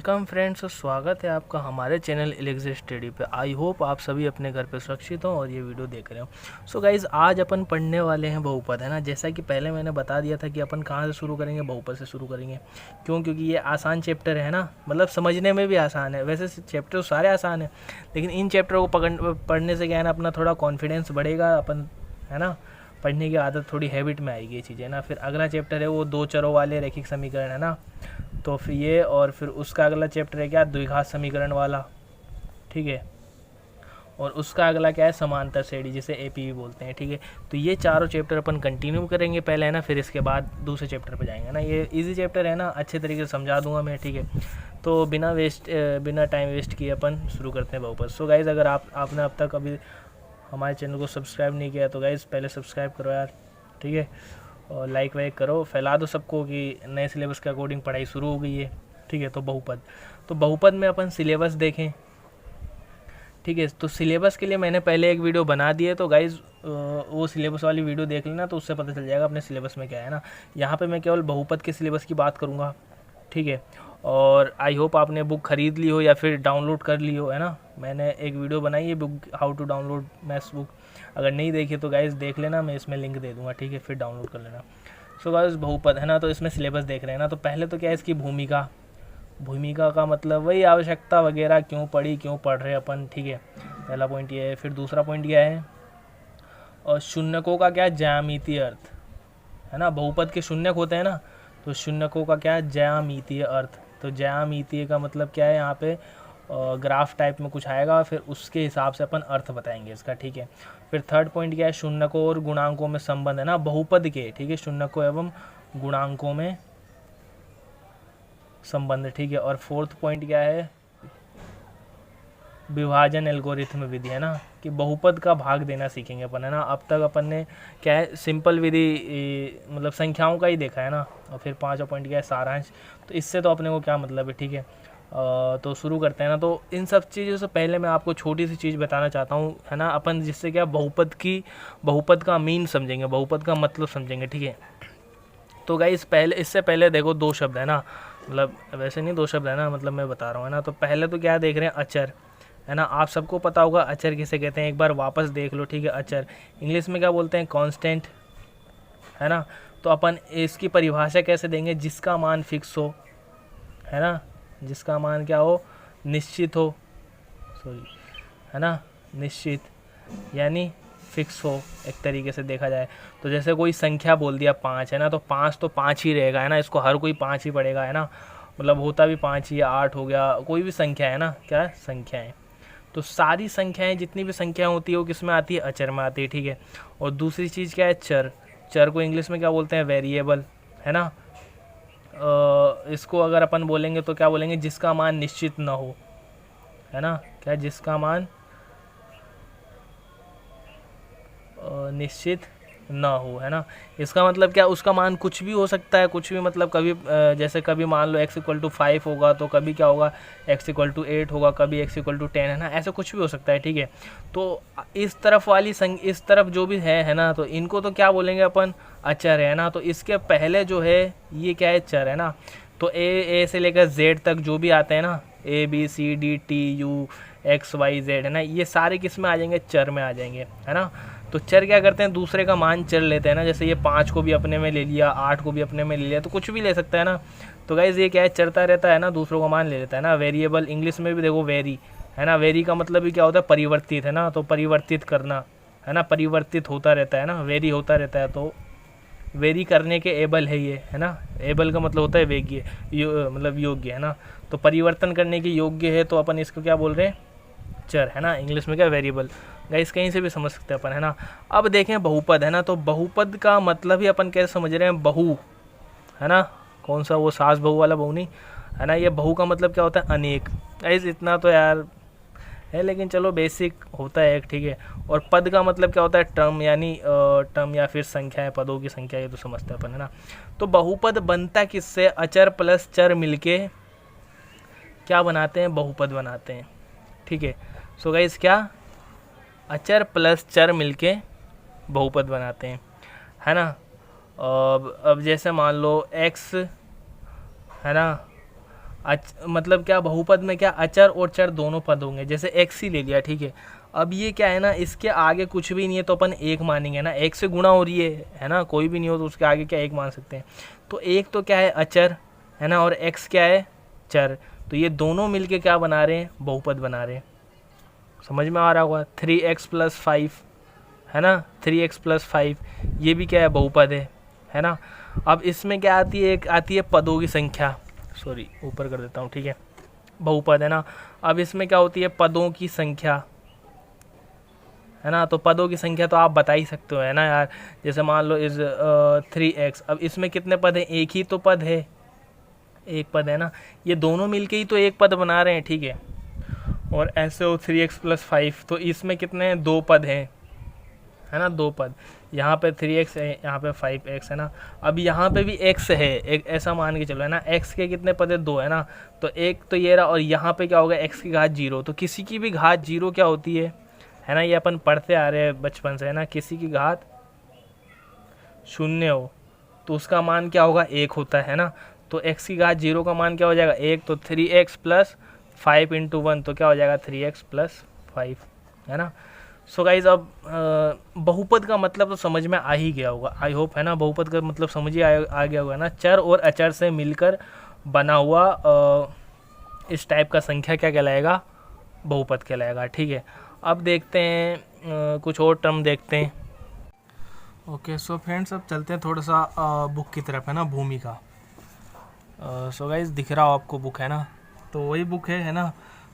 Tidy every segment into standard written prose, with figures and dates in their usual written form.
Welcome friends, स्वागत है आपका हमारे चैनल एलेक्स स्टडी पे। आई होप आप सभी अपने घर पे सुरक्षित हों और ये वीडियो देख रहे हो। सो गाइज़, आज अपन पढ़ने वाले हैं बहुपद, है ना। जैसा कि पहले मैंने बता दिया था कि अपन कहाँ से शुरू करेंगे, बहुपद से शुरू करेंगे। क्यों? क्योंकि ये आसान चैप्टर है ना, मतलब समझने में भी आसान है। वैसे चैप्टर सारे आसान है, लेकिन इन चैप्टरों को पढ़ने से क्या है ना, अपना थोड़ा कॉन्फिडेंस बढ़ेगा, अपन है ना, पढ़ने की आदत थोड़ी हैबिट में आएगी ये चीज़ें ना। फिर अगला चैप्टर है वो दो चरों वाले रैखिक समीकरण, है ना। तो फिर ये, और फिर उसका अगला चैप्टर है क्या, द्विघात समीकरण वाला, ठीक है। और उसका अगला क्या है, समांतर श्रेणी, जिसे एपीवी बोलते हैं, ठीक है। तो ये चारों चैप्टर अपन कंटिन्यू करेंगे पहले, है ना, फिर इसके बाद दूसरे चैप्टर पर जाएंगे ना। ये इजी चैप्टर है ना, अच्छे तरीके से समझा दूंगा मैं, ठीक है। तो बिना टाइम वेस्ट किए अपन शुरू करते हैं बहुपद। सो गाइज़, अगर आपने अब तक अभी हमारे चैनल को सब्सक्राइब नहीं किया तो गाइज़ पहले सब्सक्राइब करो यार, ठीक है। और लाइक वाइक करो, फैला दो सबको कि नए सिलेबस के अकॉर्डिंग पढ़ाई शुरू हो गई है, ठीक है। तो बहुपद में अपन सिलेबस देखें, ठीक है। तो सिलेबस के लिए मैंने पहले एक वीडियो बना दी है, तो गाइज़ वो सिलेबस वाली वीडियो देख लेना, तो उससे पता चल जाएगा अपने सिलेबस में क्या है ना। यहाँ पे मैं केवल बहुपद के सिलेबस की बात करूँगा, ठीक है। और आई होप आपने बुक ख़रीद ली हो या फिर डाउनलोड कर ली हो, है ना। मैंने एक वीडियो बनाई है book, how to download maths book. अगर नहीं देखी तो गाइज़ देख लेना, मैं इसमें लिंक दे दूँगा, ठीक है, फिर डाउनलोड कर लेना। सो गाइज़, बहुपद है ना, तो इसमें सिलेबस देख रहे हैं ना। तो पहले तो क्या है, इसकी भूमिका का मतलब वही आवश्यकता वगैरह, क्यों पढ़ रहे अपन, ठीक है। पहला पॉइंट ये है। फिर दूसरा पॉइंट क्या है, और शून्यकों का क्या, ज्यामितीय अर्थ, है ना। बहुपद के शून्यक होते हैं ना, तो शून्यकों का क्या, ज्यामितीय अर्थ। तो ज्यामितीय का मतलब क्या है, यहाँ पे ग्राफ टाइप में कुछ आएगा, फिर उसके हिसाब से अपन अर्थ बताएंगे इसका, ठीक है। फिर थर्ड पॉइंट क्या है, शून्यकों और गुणांकों में संबंध, है ना, बहुपद के, ठीक है, शून्यकों एवं गुणांकों में संबंध, ठीक है। और फोर्थ पॉइंट क्या है, विभाजन एल्गोरिथम विधि, है ना, कि बहुपद का भाग देना सीखेंगे अपन, है ना। अब तक अपन ने क्या है, सिंपल विधि मतलब संख्याओं का ही देखा है ना। और फिर पांचवा पॉइंट क्या है, सारांश। तो इससे तो अपने को क्या मतलब है, ठीक है। तो शुरू करते हैं ना। तो इन सब चीज़ों से पहले मैं आपको छोटी सी चीज़ बताना चाहता हूँ, है ना, अपन जिससे क्या बहुपद का मीन समझेंगे, बहुपद का मतलब समझेंगे, ठीक है। तो गाइस, इससे पहले देखो दो शब्द है ना, मतलब वैसे नहीं दो शब्द है ना, मतलब मैं बता रहा हूँ, है ना। तो पहले तो क्या देख रहे हैं, अचर, है ना। आप सबको पता होगा अचर किसे कहते हैं, एक बार वापस देख लो, ठीक है। अचर इंग्लिश में क्या बोलते हैं, कांस्टेंट, है ना। तो अपन इसकी परिभाषा कैसे देंगे, जिसका मान फिक्स हो, है ना, जिसका मान क्या हो, निश्चित हो, सॉरी, है ना, निश्चित यानी फिक्स हो, एक तरीके से देखा जाए तो। जैसे कोई संख्या बोल दिया 5, है ना, तो 5 ही रहेगा, है ना, इसको हर कोई 5 ही पढ़ेगा, है ना, मतलब होता भी 5 ही, 8 हो गया, कोई भी संख्या है ना, क्या है, संख्याएं। तो सारी संख्याएं, जितनी भी संख्याएं होती है वो किस में आती है, अचर में आती है, ठीक है। और दूसरी चीज़ क्या है, चर को इंग्लिश में क्या बोलते हैं, वेरिएबल, है ना। इसको अगर अपन बोलेंगे तो क्या बोलेंगे, जिसका मान निश्चित ना हो, है ना, क्या, जिसका मान निश्चित ना हो, है ना। इसका मतलब क्या, उसका मान कुछ भी हो सकता है, कुछ भी, मतलब कभी जैसे कभी मान लो x=5 होगा, तो कभी क्या होगा, x=8 होगा, कभी x=10, है ना, ऐसा कुछ भी हो सकता है, ठीक है। तो इस तरफ जो भी है ना, तो इनको तो क्या बोलेंगे अपन, अचर, है ना। तो इसके पहले जो है ये क्या है, चर, है ना। तो ए से लेकर z तक जो भी आते हैं ना, ABCDTUXYZ, है ना, ये सारे किस में आ जाएंगे, चर में आ जाएंगे, है ना। तो चर क्या करते हैं, दूसरे का मान चर लेते हैं ना। जैसे ये 5 को भी अपने में ले लिया, 8 को भी अपने में ले लिया, तो कुछ भी ले सकता है ना। तो गाइज ये क्या है, चरता रहता है ना, दूसरों का मान ले लेता है ना। वेरिएबल इंग्लिश में भी देखो वेरी, है ना, वेरी का मतलब भी क्या होता है, परिवर्तित, है ना। तो परिवर्तित करना, है ना, परिवर्तित होता रहता है ना, वेरी होता रहता है। तो वेरी करने के एबल है ये, है ना। एबल का मतलब होता है वेग्य, मतलब योग्य, है ना। तो परिवर्तन करने के योग्य है, तो अपन इसको क्या बोल रहे हैं, चर, है ना। इंग्लिश में क्या, वेरिएबल। गाइस कहीं से भी समझ सकते हैं अपन, है ना। अब देखें बहुपद, है ना। तो बहुपद का मतलब ही अपन कैसे समझ रहे हैं, बहु, है ना, कौन सा, वो सास बहू वाला बहु नहीं, है ना। ये बहु का मतलब क्या होता है, अनेक। गाइस इतना तो यार है, लेकिन चलो बेसिक होता है एक, ठीक है। और पद का मतलब क्या होता है, टर्म, यानी टर्म या फिर संख्या है, पदों की संख्या, ये तो समझते हैं अपन, है ना। तो बहुपद बनता किससे, अचर प्लस चर मिलके क्या बनाते हैं, बहुपद बनाते हैं, ठीक है। सो गाइस, क्या, अचर प्लस चर मिलके बहुपद बनाते हैं, है ना। अब जैसे मान लो x, है ना, मतलब क्या बहुपद में क्या अचर और चर दोनों पद होंगे। जैसे एक्स ही ले लिया, ठीक है। अब ये क्या है ना, इसके आगे कुछ भी नहीं है तो अपन एक मानेंगे ना, एक से गुणा हो रही है ना, कोई भी नहीं हो तो उसके आगे क्या एक मान सकते हैं। तो एक तो क्या है अचर है ना, और एक्स क्या है चर। तो ये दोनों मिलके क्या बना रहे हैं, बहुपद बना रहे हैं। समझ में आ रहा होगा। 3x+5 है ना, 3x+5 ये भी क्या है बहुपद है ना। अब इसमें क्या आती है, एक आती है पदों की संख्या, सॉरी ऊपर कर देता हूँ, ठीक है, बहुपद है ना। अब इसमें क्या होती है पदों की संख्या है ना। तो पदों की संख्या तो आप बता ही सकते हो है ना यार। जैसे मान लो इस 3x, अब इसमें कितने पद हैं, एक ही तो पद है, एक पद है ना। ये दोनों मिलके ही तो एक पद बना रहे हैं, ठीक है। और ऐसे हो 3x+5, तो इसमें कितने हैं, दो पद हैं है ना, दो पद। यहाँ पे 3x है, यहाँ पे 5x है ना। अब यहाँ पे भी x है, एक ऐसा मान के चलो है ना। x के कितने पद है, दो है ना। तो एक तो ये रहा, और यहाँ पे क्या होगा, x की घात 0। तो किसी की भी घात 0 क्या होती है ना, ये अपन पढ़ते आ रहे हैं बचपन से है ना। किसी की घात 0 हो तो उसका मान क्या होगा, 1 होता है ना। तो x की घात 0 का मान क्या हो जाएगा, 1। तो 3x+5 × 1 तो क्या हो जाएगा, 3x+5 है ना। सो गाइज अब बहुपद का मतलब तो समझ में आ ही गया होगा, आई होप है ना। बहुपद का मतलब समझ ही आ गया होगा ना। चर और अचर से मिलकर बना हुआ इस टाइप का संख्या क्या कहलाएगा, बहुपद कहलाएगा, ठीक है। अब देखते हैं कुछ और टर्म देखते हैं। ओके सो फ्रेंड्स, अब चलते हैं थोड़ा सा बुक की तरफ है ना, भूमिका। सो गाइज दिख रहा हो आपको बुक है ना, तो वही बुक है ना।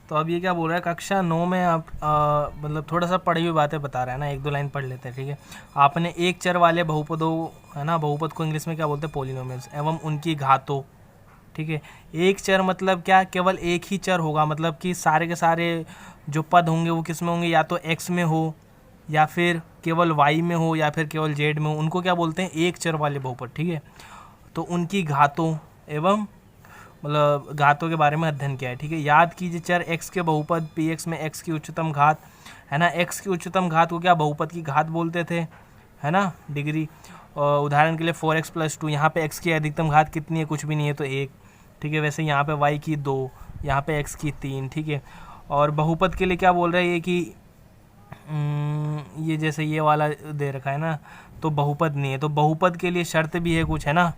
तो अब ये क्या बोल रहा है, कक्षा 9 में आप मतलब थोड़ा सा पढ़ी हुई बातें बता रहा है ना, एक दो लाइन पढ़ लेते हैं, ठीक है। आपने एक चर वाले बहुपदों है ना, बहुपद को इंग्लिश में क्या बोलते हैं, पॉलिनोमियल्स, एवं उनकी घातों, ठीक है। एक चर मतलब क्या, केवल एक ही चर होगा, मतलब कि सारे के सारे जो पद होंगे वो किस में होंगे, या तो x में हो, या फिर केवल y में हो, या फिर केवल z में हो। उनको क्या बोलते हैं, एक चर वाले बहुपद, ठीक है। तो उनकी घातों एवं मतलब घातों के बारे में अध्ययन किया है, ठीक है। याद कीजिए चर x के बहुपद px में x की उच्चतम घात है ना। x की उच्चतम घात को क्या बहुपद की घात बोलते थे है ना, डिग्री। उदाहरण के लिए 4x+2, यहाँ पे x की अधिकतम घात कितनी है, कुछ भी नहीं है तो 1, ठीक है। वैसे यहाँ पे y की 2, यहाँ पे x की 3, ठीक है। और बहुपद के लिए क्या बोल रहे हैं कि ये जैसे ये वाला दे रखा है ना, तो बहुपद नहीं है। तो बहुपद के लिए शर्त भी है कुछ है ना।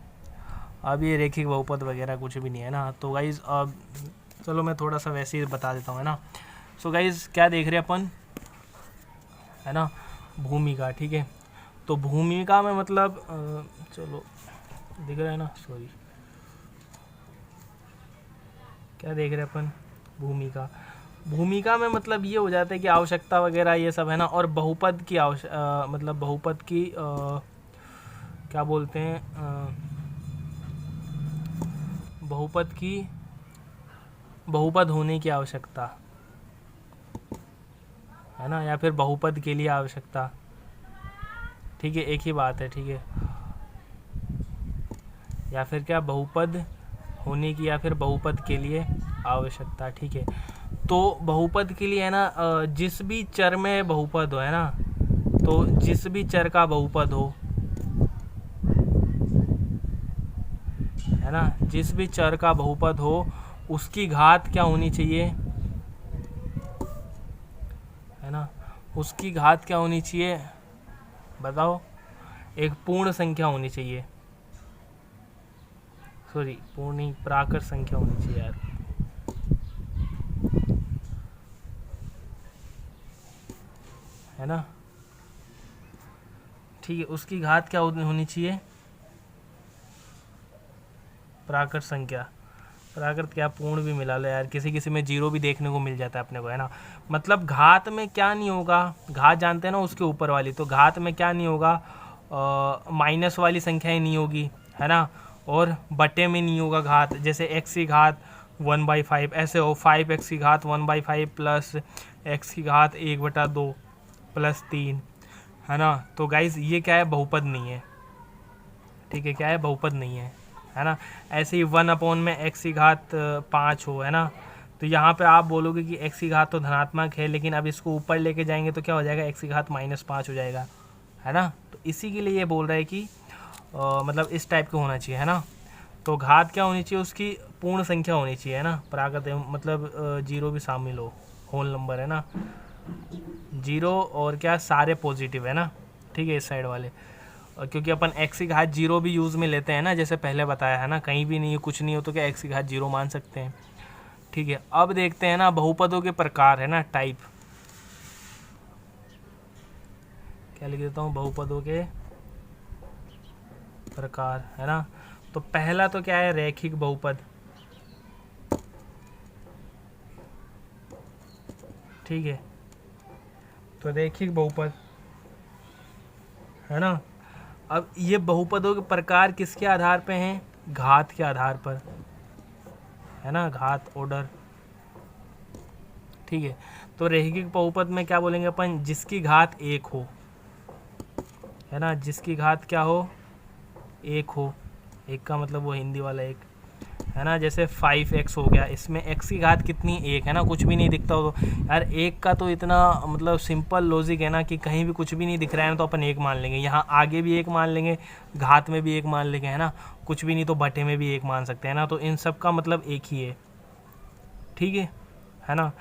अब ये रेखिक बहुपद वगैरह कुछ भी नहीं है ना। तो गाइज़ अब चलो मैं थोड़ा सा वैसे ही बता देता हूँ है ना। सो गाइज़ क्या देख रहे हैं अपन है ना, भूमिका, ठीक है। तो भूमिका में मतलब चलो दिख रहा है ना, सॉरी क्या देख रहे हैं अपन, भूमिका। भूमिका में मतलब ये हो जाता है कि आवश्यकता वगैरह ये सब है ना। और बहुपद की मतलब बहुपद की क्या बोलते हैं, बहुपद की बहुपद होने की आवश्यकता है ना, या फिर बहुपद के लिए आवश्यकता, ठीक है, एक ही बात है, ठीक है। या फिर क्या, बहुपद होने की या फिर बहुपद के लिए आवश्यकता, ठीक है। तो बहुपद के लिए है ना, जिस भी चर में बहुपद हो है ना, तो जिस भी चर का बहुपद हो है ना, जिस भी चर का बहुपद हो उसकी घात क्या होनी चाहिए है ना, उसकी घात क्या होनी चाहिए बताओ, एक पूर्ण संख्या होनी चाहिए, सॉरी पूर्ण नहीं, प्राकृत संख्या होनी चाहिए यार, है ना, ठीक है। उसकी घात क्या होनी चाहिए, प्राकृत संख्या। प्राकृत क्या, पूर्ण भी मिला लो यार, किसी किसी में जीरो भी देखने को मिल जाता है अपने को है ना। मतलब घात में क्या नहीं होगा, घात जानते हैं ना उसके ऊपर वाली, तो घात में क्या नहीं होगा, माइनस वाली संख्याएं नहीं होगी है ना, और बटे में नहीं होगा घात। जैसे x की घात 1/5 ऐसे हो, 5x की घात 1/5 प्लस x की घात 1/2 प्लस 3 है ना। तो गाइज ये क्या है, बहुपद नहीं है, ठीक है, क्या है, बहुपद नहीं है ना। ऐसे ही 1 में x की घात 5 हो है ना, तो यहाँ पे आप बोलोगे कि x की घात तो धनात्मक है, लेकिन अब इसको ऊपर लेके जाएंगे तो क्या हो जाएगा, x की घात -5 हो जाएगा है ना। तो इसी के लिए ये बोल रहा है कि मतलब इस टाइप का होना चाहिए है ना। तो घात क्या होनी चाहिए, उसकी पूर्ण संख्या होनी चाहिए, है ना, प्राकृत मतलब जीरो भी शामिल हो, होल नंबर, है ना, जीरो और क्या सारे पॉजिटिव, है ना, ठीक है, इस साइड वाले। और क्योंकि अपन एक्स की घात जीरो भी यूज़ में लेते हैं ना, जैसे पहले बताया है ना, कहीं भी नहीं कुछ नहीं हो तो क्या एक्स की घात जीरो मान सकते हैं, ठीक है। अब देखते हैं ना बहुपदों के प्रकार, है ना, टाइप, क्या लिख देता हूँ, बहुपदों के प्रकार, है ना। तो पहला तो क्या है, रैखिक बहुपद, ठीक है, तो रैखिक बहुपद, है ना। अब ये बहुपदों के प्रकार किसके आधार पे हैं, घात के आधार पर, है ना, घात ऑर्डर, ठीक है। तो रैखिक बहुपद में क्या बोलेंगे अपन, जिसकी घात एक हो, है ना, जिसकी घात क्या हो, एक हो, एक का मतलब वो हिंदी वाला एक, है ना, जैसे 5x हो गया, इसमें x की घात कितनी, एक, है ना, कुछ भी नहीं दिखता हो तो यार एक का तो इतना मतलब सिंपल लॉजिक है ना कि कहीं भी कुछ भी नहीं दिख रहा है ना तो अपन एक मान लेंगे, यहाँ आगे भी एक मान लेंगे, घात में भी एक मान लेंगे, है ना, कुछ भी नहीं तो बटे में भी एक मान सकते हैं ना, तो इन सब का मतलब एक ही है, है ना,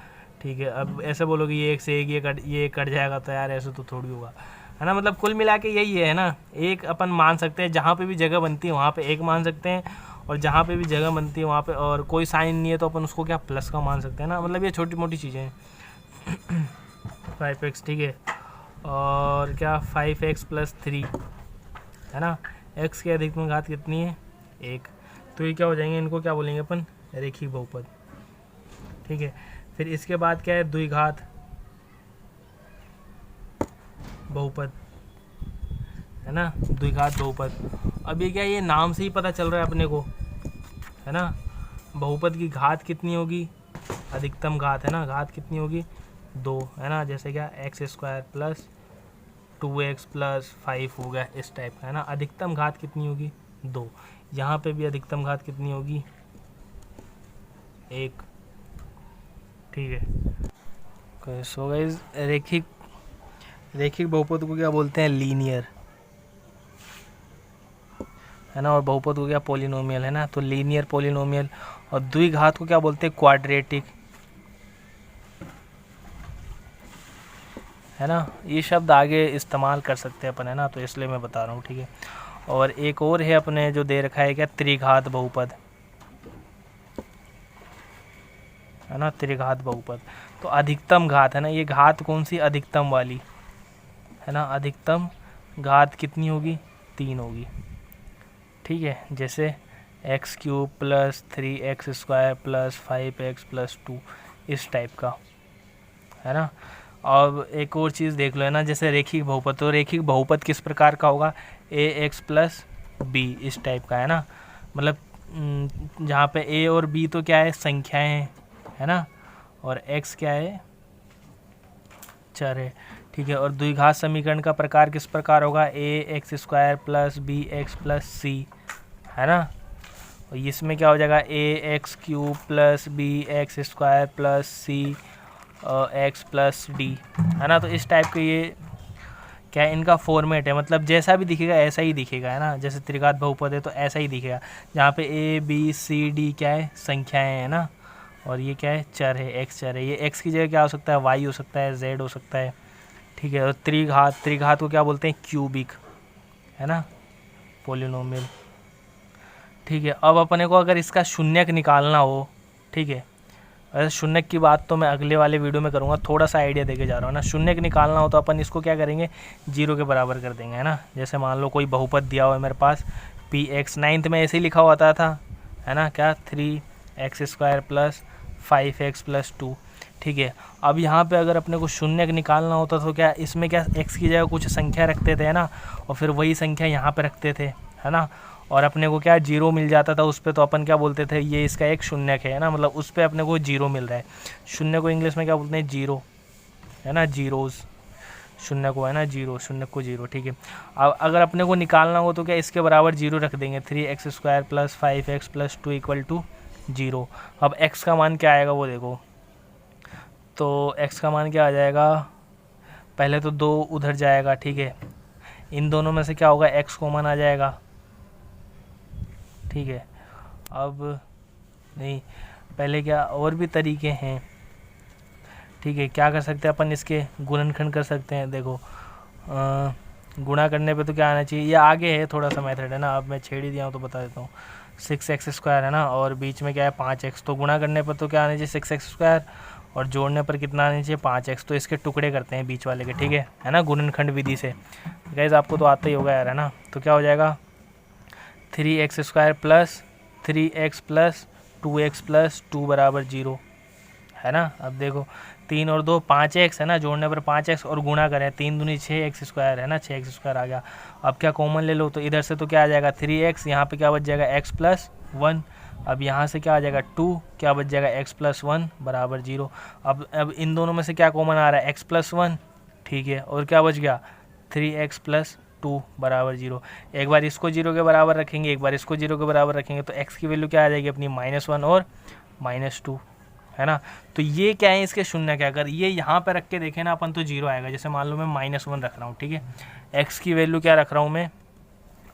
ठीक है। अब ऐसे बोलोगे ये एक से एक ये कट जाएगा, तो यार ऐसे तो थोड़ी होगा, है ना, मतलब कुल मिला के यही है ना, एक अपन मान सकते हैं, जहाँ पे भी जगह बनती है वहाँ पे एक मान सकते हैं, और जहाँ पे भी जगह बनती है वहाँ पे और कोई साइन नहीं है तो अपन उसको क्या प्लस का मान सकते हैं ना, मतलब ये छोटी मोटी चीज़ें हैं। 5x, ठीक है, और क्या 5x + 3, है ना, x की अधिकतम घात कितनी है, एक, तो ये क्या हो जाएंगे, इनको क्या बोलेंगे अपन, रेखिक बहुपद, ठीक है। फिर इसके बाद क्या है, द्विघात बहुपद, है ना, द्विघात बहुपद। अब ये क्या, ये नाम से ही पता चल रहा है अपने को, है ना, बहुपद की घात कितनी होगी, अधिकतम घात, है ना, घात कितनी होगी, 2, है ना, जैसे क्या x² + 2x + 5 हो गया, इस टाइप का, है ना। अधिकतम घात कितनी होगी, 2, यहाँ पे भी अधिकतम घात कितनी होगी, 1, ठीक है। सो गाइस रेखिक बहुपद को क्या बोलते हैं, लीनियर, है ना, और बहुपद को क्या, पॉलिनोमियल, है ना, तो लीनियर पॉलिनोमियल। और द्विघात को क्या बोलते हैं, क्वाड्रेटिक, है ना, ये शब्द आगे इस्तेमाल कर सकते हैं अपन, है ना, तो इसलिए मैं बता रहा हूँ, ठीक है। और एक और है अपने जो दे रखा है क्या, त्रिघात बहुपद, है ना, त्रिघात बहुपद। तो अधिकतम घात, है ना, ये घात कौन सी, अधिकतम वाली, है ना, अधिकतम घात कितनी होगी, 3 होगी, ठीक है, जैसे x³ + 3x² + 5x + 2, इस टाइप का, है ना। अब एक और चीज़ देख लो, है ना, जैसे रेखिक बहुपद, तो रेखिक बहुपद किस प्रकार का होगा, ax + b, इस टाइप का, है ना, मतलब जहाँ पे a और b तो क्या है, संख्याएं हैं, है ना, और x क्या है, चर है, ठीक है। और द्विघात समीकरण का प्रकार किस प्रकार होगा, ax² + bx + c, है ना, और इसमें क्या हो जाएगा, ax³ + bx² + c x + d, है ना। तो इस टाइप के ये क्या है, इनका फॉर्मेट है, मतलब जैसा भी दिखेगा ऐसा ही दिखेगा, है ना, जैसे त्रिघात बहुपद है तो ऐसा ही दिखेगा, जहाँ पे a b c d क्या है, संख्याएं, है ना, और ये क्या है, चर है, x चर है, ये x की जगह क्या हो सकता है, y हो सकता है, z हो सकता है, ठीक है। और त्रिघात को क्या बोलते हैं, क्यूबिक, है ना, पॉलिनोमियल, ठीक है। अब अपने को अगर इसका शून्यक निकालना हो, ठीक है, वैसे शून्यक की बात तो मैं अगले वाले वीडियो में करूँगा, थोड़ा सा आइडिया देके जा रहा हूँ ना। शून्यक निकालना हो तो अपन इसको क्या करेंगे, 0 के बराबर कर देंगे, है ना। जैसे मान लो कोई बहुपद दिया हुआ है मेरे पास, px, 9th में ऐसे ही लिखा हुआ था, है ना, क्या 3x² + 5x + 2, ठीक है। अब यहाँ पे अगर अपने को शून्यक निकालना होता तो क्या इसमें क्या x की जगह कुछ संख्या रखते थे, है ना, और फिर वही संख्या यहाँ पे रखते थे, है ना, और अपने को क्या 0 मिल जाता था उस पर, तो अपन क्या बोलते थे, ये इसका एक शून्यक है ना, मतलब उस पर अपने को 0 मिल रहा है। शून्य को इंग्लिश में क्या बोलते हैं, 0, है ना, जीरोज़, शून्य को, है ना, 0, शून्य को 0, ठीक है। अब अगर अपने को निकालना हो तो क्या इसके बराबर 0 रख देंगे, 3x² + 5x + 2 = 0। अब x का मान क्या आएगा वो देखो, तो x का मान क्या आ जाएगा, पहले तो 2 उधर जाएगा, ठीक है, इन दोनों में से क्या होगा, x कॉमन आ जाएगा, ठीक है, अब नहीं, पहले क्या और भी तरीके हैं, ठीक है। क्या कर सकते हैं अपन, इसके गुणनखंड कर सकते हैं। देखो गुणा करने पे तो क्या आना चाहिए, ये आगे है थोड़ा सा मेथड है ना, अब मैं छेड़ ही दिया हूँ तो बता देता हूँ। 6x² है ना, और बीच में क्या है 5x, तो गुणा करने पर तो क्या आना चाहिए 6x², और जोड़ने पर कितना आना चाहिए 5x। तो इसके टुकड़े करते हैं बीच वाले के, ठीक है ना, गुणनखंड विधि से। गाइस आपको तो आता ही होगा यार, है ना। तो क्या हो जाएगा 3x² plus 3x plus 2x plus 2 बराबर 0, है ना। अब देखो 3 और 2 5x है ना, जोड़ने पर 5x, और गुणा करें 3 दूनी 6x² है ना, 6x² आ गया। अब क्या कॉमन ले लो, तो इधर से तो क्या आ जाएगा 3x, यहाँ पे क्या बच जाएगा x प्लस 1। अब यहाँ से क्या आ जाएगा 2, क्या बच जाएगा x प्लस 1 बराबर 0। अब इन दोनों में से क्या कॉमन आ रहा है x प्लस 1, ठीक है, और क्या बच गया 3x प्लस 2 बराबर 0। एक बार इसको 0 के बराबर रखेंगे, एक बार इसको 0 के बराबर रखेंगे, तो x की वैल्यू क्या आ जाएगी अपनी -1 और -2, है ना। तो ये क्या है, इसके शून्य क्या, अगर ये यहाँ पे रख के देखें ना अपन तो 0 आएगा। जैसे मान लो मैं -1 रख रहा हूँ, ठीक है, x की वैल्यू क्या रख रहा हूँ मैं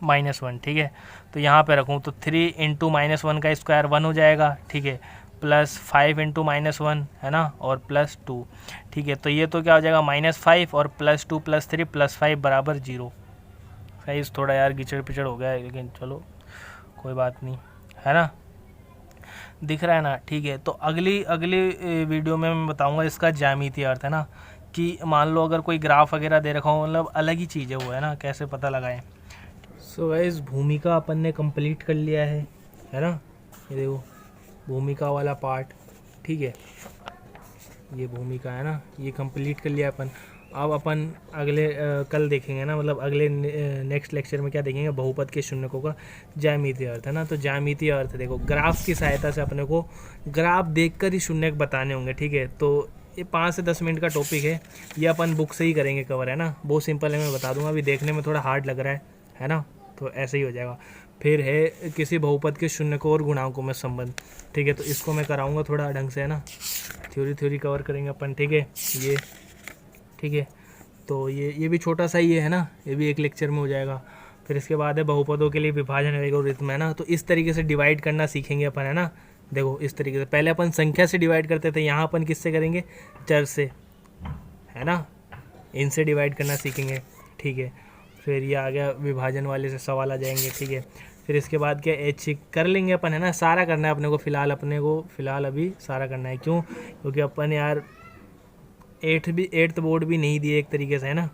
-1, ठीक है। तो यहाँ पे रखूँ तो 3 × -1 का स्क्वायर 1 हो जाएगा, ठीक है, प्लस 5 × -1 है ना, और प्लस 2, ठीक है। तो ये तो क्या हो जाएगा -5 और +2 + 3 + 5 बराबर 0। साइज थोड़ा यार गिचड़ पिचड़ हो गया है, लेकिन चलो कोई बात नहीं, है ना, दिख रहा है ना, ठीक है। तो अगली वीडियो में मैं बताऊंगा इसका ज्यामितीय अर्थ, है ना, कि मान लो अगर कोई ग्राफ वगैरह दे रखा हो, मतलब अलग ही चीज़ है वो, है ना, कैसे पता लगाएं। सो गाइस भूमिका अपन ने कंप्लीट कर लिया है ना, ये देखो भूमिका वाला पार्ट, ठीक है, ये भूमिका है ना, ये कंप्लीट कर लिया अपन। अब अपन अगले कल देखेंगे ना, मतलब अगले नेक्स्ट लेक्चर में क्या देखेंगे, बहुपद के शून्यकों का ज्यामितीय अर्थ, है ना। तो ज्यामितीय अर्थ देखो, ग्राफ की सहायता से अपने को ग्राफ देखकर ही शून्यक बताने होंगे, ठीक है। तो ये 5 से 10 मिनट का टॉपिक है, ये अपन बुक से ही करेंगे कवर, है ना, बहुत सिंपल है, मैं बता दूंगा। अभी देखने में थोड़ा हार्ड लग रहा है ना, तो ऐसे ही हो जाएगा। फिर है किसी बहुपद के शून्यकों और गुणांकों में संबंध, ठीक है, तो इसको मैं कराऊंगा थोड़ा ढंग से, है ना, थ्योरी कवर करेंगे अपन, ठीक है, ये ठीक है। तो ये भी छोटा सा ही है ना, ये भी एक लेक्चर में हो जाएगा। फिर इसके बाद है बहुपदों के लिए विभाजन एल्गोरिथम, है ना, तो इस तरीके से डिवाइड करना सीखेंगे अपन, है ना। देखो इस तरीके से पहले अपन संख्या से डिवाइड करते थे, यहाँ अपन किससे करेंगे, चर से, है ना, इनसे डिवाइड करना सीखेंगे, ठीक है। फिर ये आ गया विभाजन वाले से सवाल आ जाएंगे, ठीक है। फिर इसके बाद क्या एच कर लेंगे अपन, है ना, सारा करना है अपने को, फ़िलहाल अभी सारा करना है। क्यों, क्योंकि अपन यार 8th बोर्ड भी नहीं दिए एक तरीके से, है ना।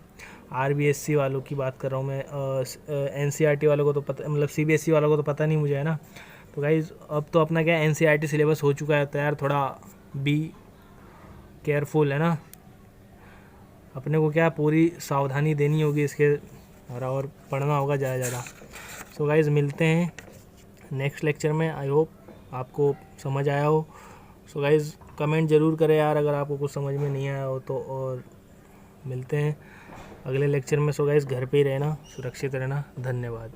RBSC वालों की बात कर रहा हूँ मैं, NCERT वालों को तो पता, मतलब CBSE वालों को तो पता नहीं मुझे, है ना। तो गाइज अब तो अपना क्या NCERT सिलेबस हो चुका है तैयार, थोड़ा बी केयरफुल, है ना, अपने को क्या पूरी सावधानी देनी होगी इसके, और पढ़ना होगा ज़्यादा। सो गाइज मिलते हैं नेक्स्ट लेक्चर में, आई होप आपको समझ आया हो। सो गाइज कमेंट ज़रूर करें यार अगर आपको कुछ समझ में नहीं आया हो तो, और मिलते हैं अगले लेक्चर में। सो गाइज घर पे ही रहना, सुरक्षित रहना, धन्यवाद।